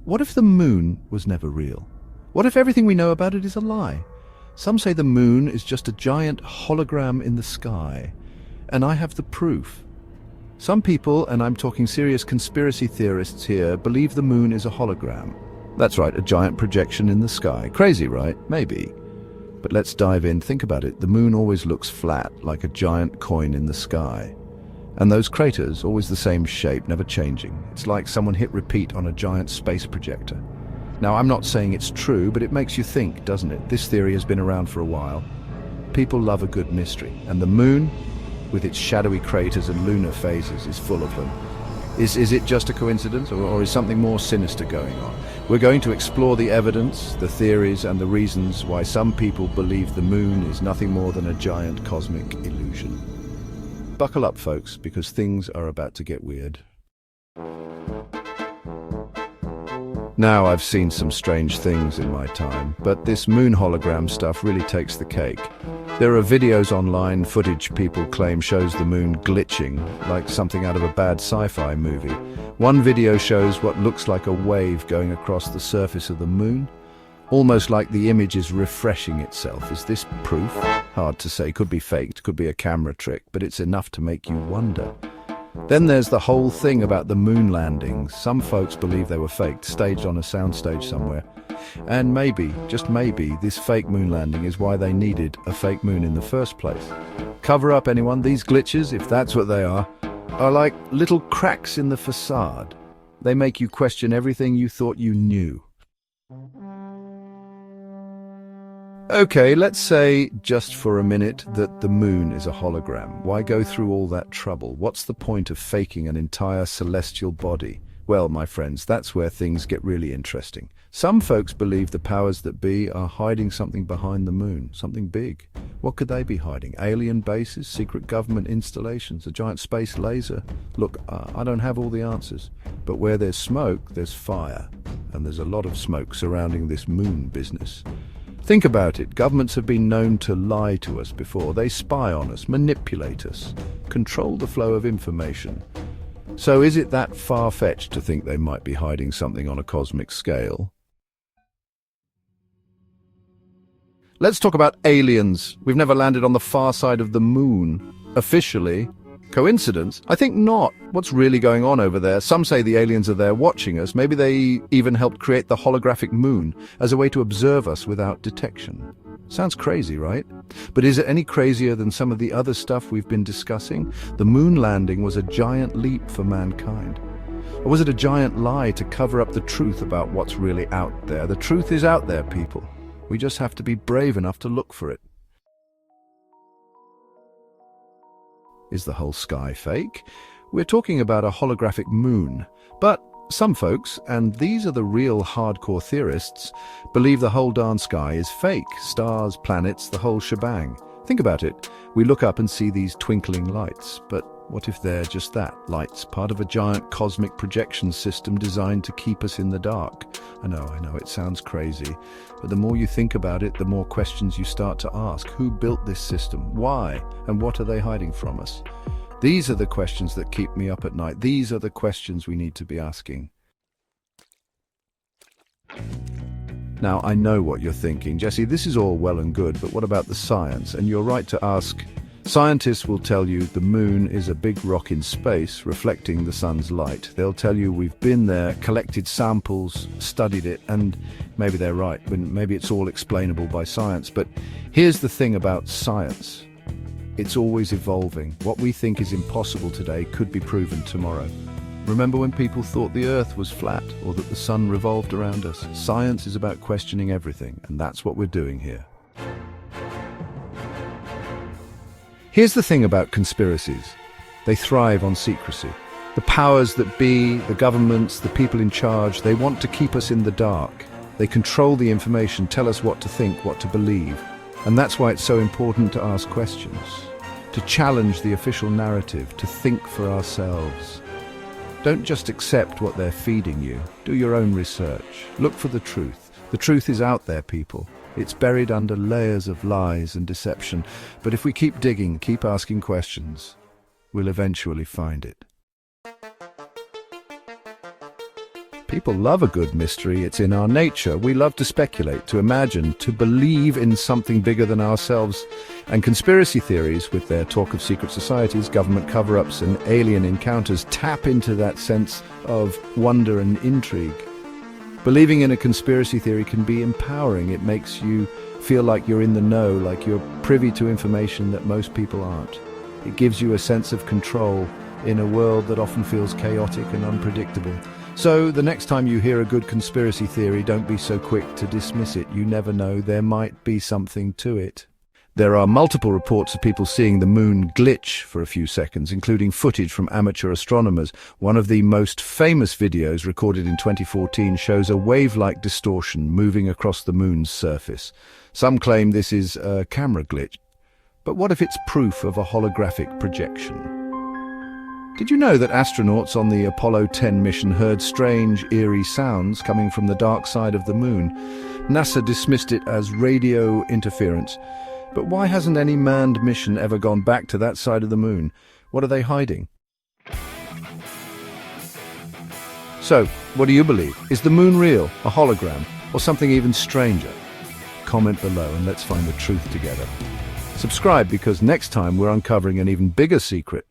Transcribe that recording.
What if the moon was never real? What if everything we know about it is a lie? Some say the moon is just a giant hologram in the sky, and I have the proof. Some people, and I'm talking serious conspiracy theorists here, believe the moon is a hologram. That's right, a giant projection in the sky. Crazy, right? Maybe. But let's dive in. Think about it. The moon always looks flat, like a giant coin in the sky. And those craters, always the same shape, never changing. It's like someone hit repeat on a giant space projector. Now, I'm not saying it's true, but it makes you think, doesn't it? This theory has been around for a while. People love a good mystery, and the moon, with its shadowy craters and lunar phases, is full of them. Is it just a coincidence, or is something more sinister going on? We're going to explore the evidence, the theories, and the reasons why some people believe the moon is nothing more than a giant cosmic illusion. Buckle up, folks, because things are about to get weird. Now, I've seen some strange things in my time, but this moon hologram stuff really takes the cake. There are videos online, footage people claim shows the moon glitching, like something out of a bad sci-fi movie. One video shows what looks like a wave going across the surface of the moon, almost like the image is refreshing itself. Is this proof? Hard to say. Could be faked, could be a camera trick, but it's enough to make you wonder. Then there's the whole thing about the moon landings. Some folks believe they were faked, staged on a soundstage somewhere. And maybe, just maybe, this fake moon landing is why they needed a fake moon in the first place. Cover up, anyone? These glitches, if that's what they are like little cracks in the facade. They make you question everything you thought you knew. Okay, let's say, just for a minute, that the moon is a hologram. Why go through all that trouble? What's the point of faking an entire celestial body? Well, my friends, that's where things get really interesting. Some folks believe the powers that be are hiding something behind the moon, something big. What could they be hiding? Alien bases, secret government installations, a giant space laser? Look, I don't have all the answers, but where there's smoke, there's fire. And there's a lot of smoke surrounding this moon business. Think about it. Governments have been known to lie to us before. They spy on us, manipulate us, control the flow of information. So is it that far-fetched to think they might be hiding something on a cosmic scale? Let's talk about aliens. We've never landed on the far side of the moon. Officially. Coincidence? I think not. What's really going on over there? Some say the aliens are there watching us. Maybe they even helped create the holographic moon as a way to observe us without detection. Sounds crazy, right? But is it any crazier than some of the other stuff we've been discussing? The moon landing was a giant leap for mankind. Or was it a giant lie to cover up the truth about what's really out there? The truth is out there, people. We just have to be brave enough to look for it. Is the whole sky fake? We're talking about a holographic moon. But some folks, and these are the real hardcore theorists, believe the whole darn sky is fake. Stars, planets, the whole shebang. Think about it. We look up and see these twinkling lights. But what if they're just that? Lights, part of a giant cosmic projection system designed to keep us in the dark. I know, it sounds crazy. But the more you think about it, the more questions you start to ask. Who built this system? Why? And what are they hiding from us? These are the questions that keep me up at night. These are the questions we need to be asking. Now, I know what you're thinking. Jesse, this is all well and good, but what about the science? And you're right to ask. Scientists will tell you the moon is a big rock in space reflecting the sun's light. They'll tell you we've been there, collected samples, studied it, and maybe they're right. Maybe it's all explainable by science. But here's the thing about science. It's always evolving. What we think is impossible today could be proven tomorrow. Remember when people thought the Earth was flat or that the sun revolved around us? Science is about questioning everything, and that's what we're doing here. Here's the thing about conspiracies. They thrive on secrecy. The powers that be, the governments, the people in charge, they want to keep us in the dark. They control the information, tell us what to think, what to believe. And that's why it's so important to ask questions, to challenge the official narrative, to think for ourselves. Don't just accept what they're feeding you. Do your own research. Look for the truth. The truth is out there, people. It's buried under layers of lies and deception. But if we keep digging, keep asking questions, we'll eventually find it. People love a good mystery. It's in our nature. We love to speculate, to imagine, to believe in something bigger than ourselves. And conspiracy theories, with their talk of secret societies, government cover-ups, and alien encounters, tap into that sense of wonder and intrigue. Believing in a conspiracy theory can be empowering. It makes you feel like you're in the know, like you're privy to information that most people aren't. It gives you a sense of control in a world that often feels chaotic and unpredictable. So the next time you hear a good conspiracy theory, don't be so quick to dismiss it. You never know, there might be something to it. There are multiple reports of people seeing the moon glitch for a few seconds, including footage from amateur astronomers. One of the most famous videos, recorded in 2014, shows a wave-like distortion moving across the moon's surface. Some claim this is a camera glitch. But what if it's proof of a holographic projection? Did you know that astronauts on the Apollo 10 mission heard strange, eerie sounds coming from the dark side of the moon? NASA dismissed it as radio interference. But why hasn't any manned mission ever gone back to that side of the moon? What are they hiding? So, what do you believe? Is the moon real, a hologram, or something even stranger? Comment below and let's find the truth together. Subscribe, because next time we're uncovering an even bigger secret.